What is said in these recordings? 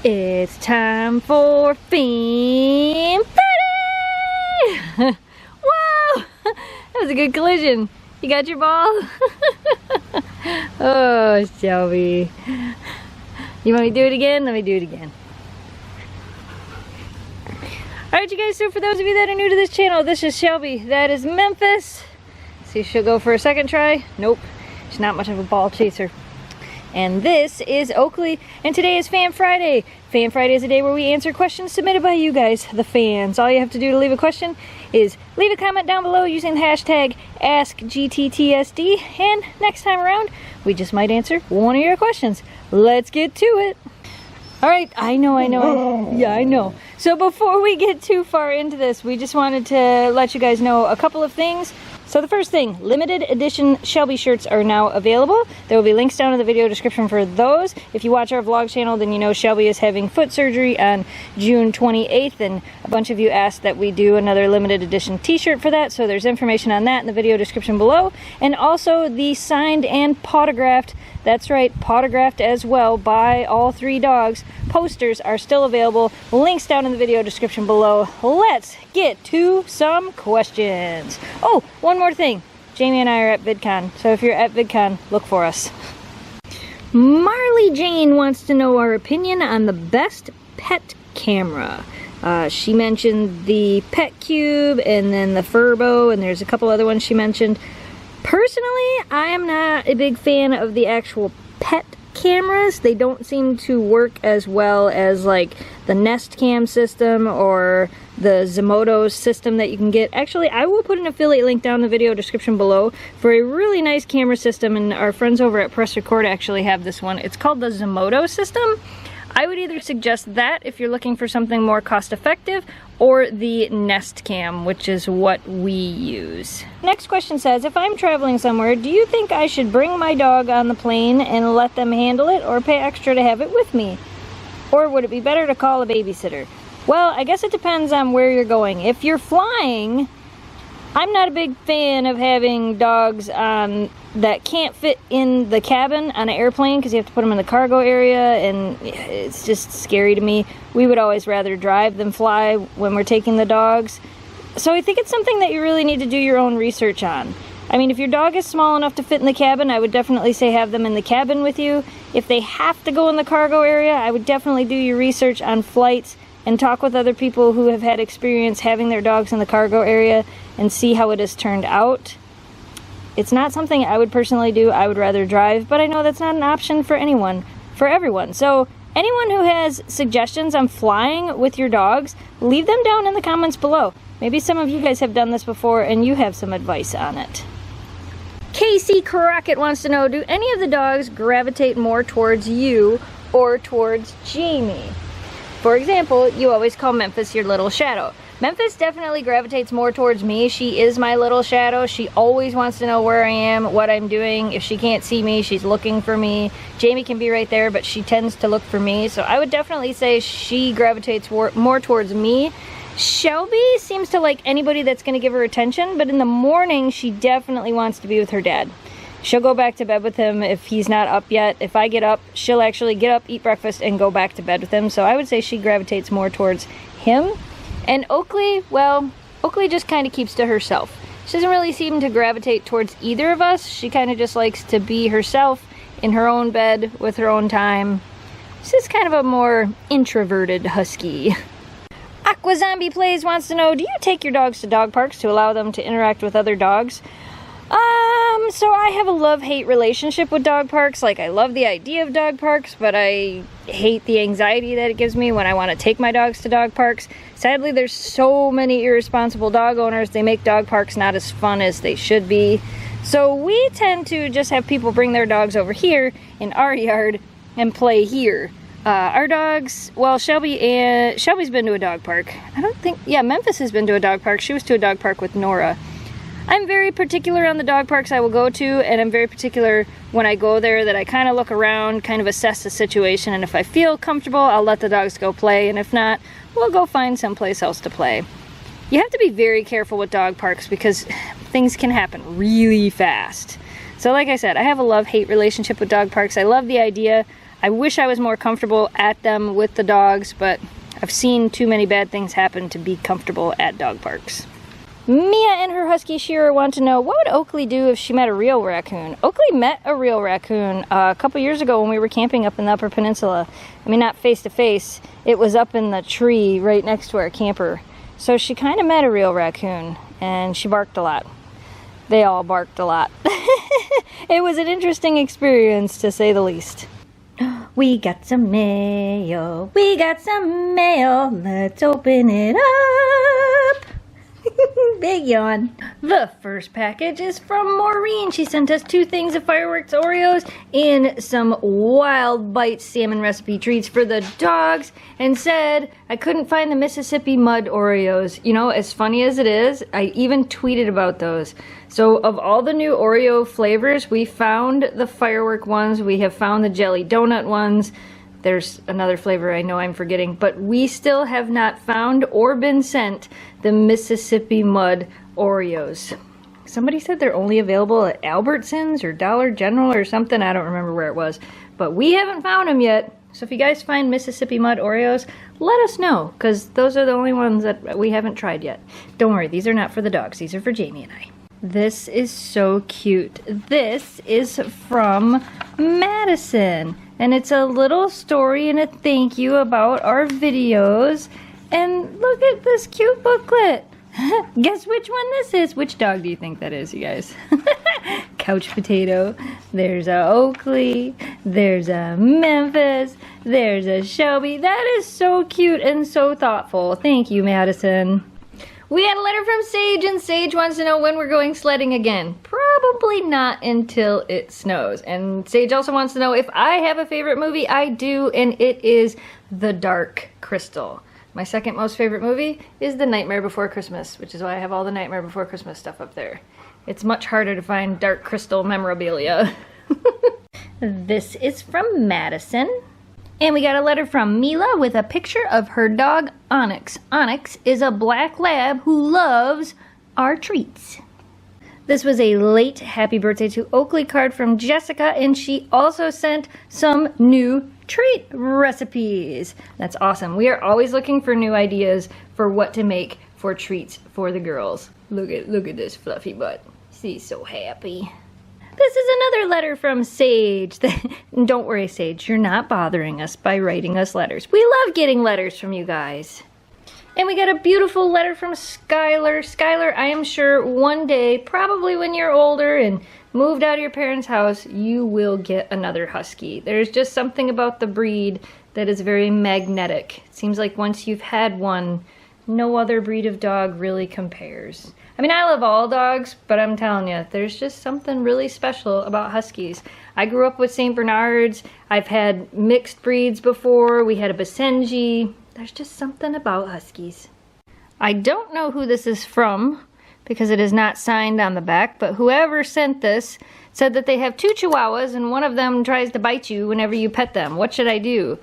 It's time for Fan Friday! Whoa! That was a good collision. You got your ball? Oh, Shelby. You want me to do it again? Let me do it again. Alright, you guys, so for those of you that are new to this channel, this is Shelby. That is Memphis. See, she'll go for a second try. Nope. She's not much of a ball chaser. And this is Oakley, and today is Fan Friday. Fan Friday is a day where we answer questions submitted by you guys, the fans. All you have to do to leave a question is leave a comment down below using the hashtag AskGTTSD, and next time around, we just might answer one of your questions. Let's get to it. Alright, I know. Yeah, I know. So before we get too far into this, we just wanted to let you guys know a couple of things. So the first thing, limited edition Shelby shirts are now available. There will be links down in the video description for those. If you watch our vlog channel, then you know Shelby is having foot surgery on June 28th, and a bunch of you asked that we do another limited edition t-shirt for that, so there's information on that in the video description below. And also the signed and potographed, that's right, potographed as well by all three dogs, posters are still available. Links down in the video description below. Let's get to some questions. Oh, one more thing. Jamie and I are at VidCon, so if you're at VidCon, look for us. Marley Jane wants to know our opinion on the best pet camera. She mentioned the Pet Cube and then the Furbo, and there's a couple other ones she mentioned. Personally, I am not a big fan of the actual pet cameras. They don't seem to work as well as like the Nest Cam system or the Zomoto system that you can get. Actually, I will put an affiliate link down in the video description below for a really nice camera system, and our friends over at Press Record actually have this one. It's called the Zomoto system. I would either suggest that if you're looking for something more cost-effective, or the Nest Cam, which is what we use. Next question says, if I'm traveling somewhere, do you think I should bring my dog on the plane and let them handle it, or pay extra to have it with me? Or would it be better to call a babysitter? Well, I guess it depends on where you're going. If you're flying, I'm not a big fan of having dogs that can't fit in the cabin on an airplane because you have to put them in the cargo area, and it's just scary to me. We would always rather drive than fly when we're taking the dogs. So I think it's something that you really need to do your own research on. I mean, if your dog is small enough to fit in the cabin, I would definitely say have them in the cabin with you. If they have to go in the cargo area, I would definitely do your research on flights and talk with other people who have had experience having their dogs in the cargo area and see how it has turned out. It's not something I would personally do. I would rather drive, but I know that's not an option for everyone. So anyone who has suggestions on flying with your dogs, leave them down in the comments below. Maybe some of you guys have done this before and you have some advice on it. Casey Crockett wants to know, do any of the dogs gravitate more towards you or towards Jamie? For example, you always call Memphis your little shadow. Memphis definitely gravitates more towards me. She is my little shadow. She always wants to know where I am, what I'm doing. If she can't see me, she's looking for me. Jamie can be right there, but she tends to look for me. So I would definitely say she gravitates more towards me. Shelby seems to like anybody that's going to give her attention, but in the morning, she definitely wants to be with her dad. She'll go back to bed with him if he's not up yet. If I get up, she'll actually get up, eat breakfast, and go back to bed with him. So I would say she gravitates more towards him. And Oakley, well, Oakley just kind of keeps to herself. She doesn't really seem to gravitate towards either of us. She kind of just likes to be herself in her own bed with her own time. She's kind of a more introverted husky. Aqua Zombie Plays wants to know, do you take your dogs to dog parks to allow them to interact with other dogs? So I have a love-hate relationship with dog parks. Like, I love the idea of dog parks, but I hate the anxiety that it gives me when I want to take my dogs to dog parks. Sadly, there's so many irresponsible dog owners. They make dog parks not as fun as they should be. So we tend to just have people bring their dogs over here in our yard and play here. Our dogs, well, Shelby's been to a dog park. Memphis has been to a dog park. She was to a dog park with Nora. I'm very particular on the dog parks I will go to, and I'm very particular when I go there that I kind of look around, kind of assess the situation, and if I feel comfortable, I'll let the dogs go play, and if not, we'll go find someplace else to play. You have to be very careful with dog parks because things can happen really fast. So like I said, I have a love-hate relationship with dog parks. I love the idea. I wish I was more comfortable at them with the dogs, but I've seen too many bad things happen to be comfortable at dog parks. Mia and her husky Shearer want to know, what would Oakley do if she met a real raccoon? Oakley met a real raccoon a couple years ago when we were camping up in the Upper Peninsula. I mean, not face to face. It was up in the tree right next to our camper. So she kind of met a real raccoon, and she barked a lot. They all barked a lot. It was an interesting experience, to say the least. We got some mail. We got some mail. Let's open it up. Big yawn. The first package is from Maureen. She sent us 2 things of fireworks Oreos and some Wild Bites salmon recipe treats for the dogs, and said I couldn't find the Mississippi Mud Oreos. You know, as funny as it is, I even tweeted about those. So of all the new Oreo flavors, we found the firework ones, we have found the jelly donut ones. There's another flavor I know I'm forgetting, but we still have not found or been sent the Mississippi Mud Oreos. Somebody said they're only available at Albertsons or Dollar General or something. I don't remember where it was, but we haven't found them yet. So if you guys find Mississippi Mud Oreos, let us know, because those are the only ones that we haven't tried yet. Don't worry, these are not for the dogs. These are for Jamie and I. This is so cute. This is from Madison. And it's a little story and a thank you about our videos. And look at this cute booklet. Guess which one this is? Which dog do you think that is, you guys? Couch Potato. There's a Oakley. There's a Memphis. There's a Shelby. That is so cute and so thoughtful. Thank you, Madison. We had a letter from Sage, and Sage wants to know when we're going sledding again. Probably not until it snows. And Sage also wants to know if I have a favorite movie. I do, and it is The Dark Crystal. My second most favorite movie is The Nightmare Before Christmas, which is why I have all the Nightmare Before Christmas stuff up there. It's much harder to find Dark Crystal memorabilia. This is from Madison. And we got a letter from Mila with a picture of her dog, Onyx. Onyx is a black lab who loves our treats. This was a late happy birthday to Oakley card from Jessica, and she also sent some new treat recipes. That's awesome. We are always looking for new ideas for what to make for treats for the girls. Look at this fluffy butt. She's so happy. This is another letter from Sage. Don't worry, Sage, you're not bothering us by writing us letters. We love getting letters from you guys. And we got a beautiful letter from Skylar. Skylar, I am sure one day, probably when you're older and moved out of your parents' house, you will get another husky. There's just something about the breed that is very magnetic. It seems like once you've had one, no other breed of dog really compares. I mean, I love all dogs, but I'm telling you, there's just something really special about huskies. I grew up with St. Bernards. I've had mixed breeds before. We had a Basenji. There's just something about huskies. I don't know who this is from because it is not signed on the back, but whoever sent this said that they have 2 Chihuahuas and one of them tries to bite you whenever you pet them. What should I do?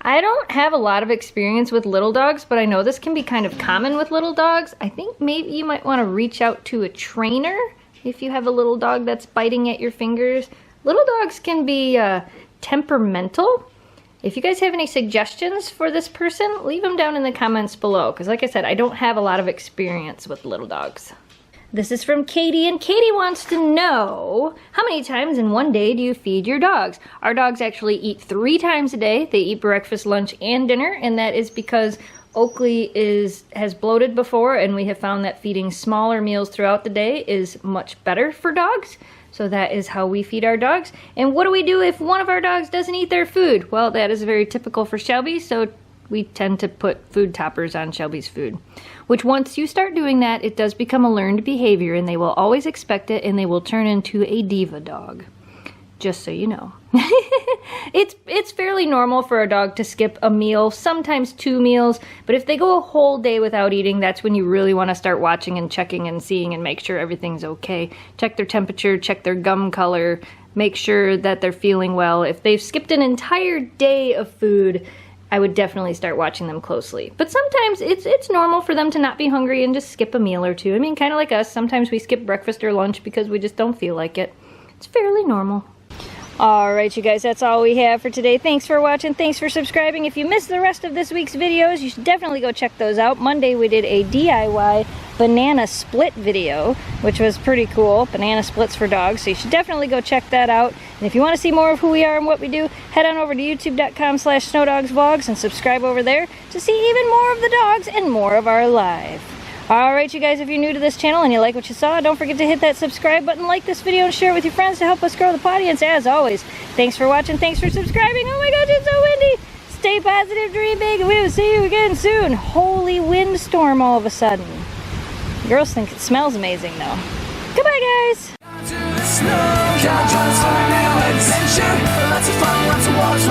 I don't have a lot of experience with little dogs, but I know this can be kind of common with little dogs. I think maybe you might want to reach out to a trainer if you have a little dog that's biting at your fingers. Little dogs can be temperamental. If you guys have any suggestions for this person, leave them down in the comments below, because like I said, I don't have a lot of experience with little dogs. This is from Katie, and Katie wants to know, how many times in one day do you feed your dogs? Our dogs actually eat 3 times a day. They eat breakfast, lunch, and dinner, and that is because Oakley has bloated before, and we have found that feeding smaller meals throughout the day is much better for dogs. So that is how we feed our dogs. And what do we do if one of our dogs doesn't eat their food? Well, that is very typical for Shelby, so we tend to put food toppers on Shelby's food. Which once you start doing that, it does become a learned behavior, and they will always expect it, and they will turn into a diva dog. Just so you know. It's fairly normal for a dog to skip a meal, sometimes 2 meals, but if they go a whole day without eating, that's when you really want to start watching and checking and seeing and make sure everything's okay. Check their temperature, check their gum color, make sure that they're feeling well. If they've skipped an entire day of food, I would definitely start watching them closely. But sometimes it's normal for them to not be hungry and just skip a meal or 2. I mean, kind of like us. Sometimes we skip breakfast or lunch because we just don't feel like it. It's fairly normal. Alright, you guys, that's all we have for today. Thanks for watching. Thanks for subscribing. If you missed the rest of this week's videos, you should definitely go check those out. Monday we did a DIY banana split video, which was pretty cool. Banana splits for dogs. So you should definitely go check that out. And if you want to see more of who we are and what we do, head on over to youtube.com/snowdogsvlogs and subscribe over there to see even more of the dogs and more of our life. Alright, you guys, if you're new to this channel and you like what you saw, don't forget to hit that subscribe button, like this video, and share it with your friends to help us grow the audience. As always, thanks for watching, thanks for subscribing. Oh my gosh, it's so windy! Stay positive, dream big, and we will see you again soon. Holy windstorm all of a sudden. Girls think it smells amazing, though. Goodbye, guys! Lots of fun, lots of walks,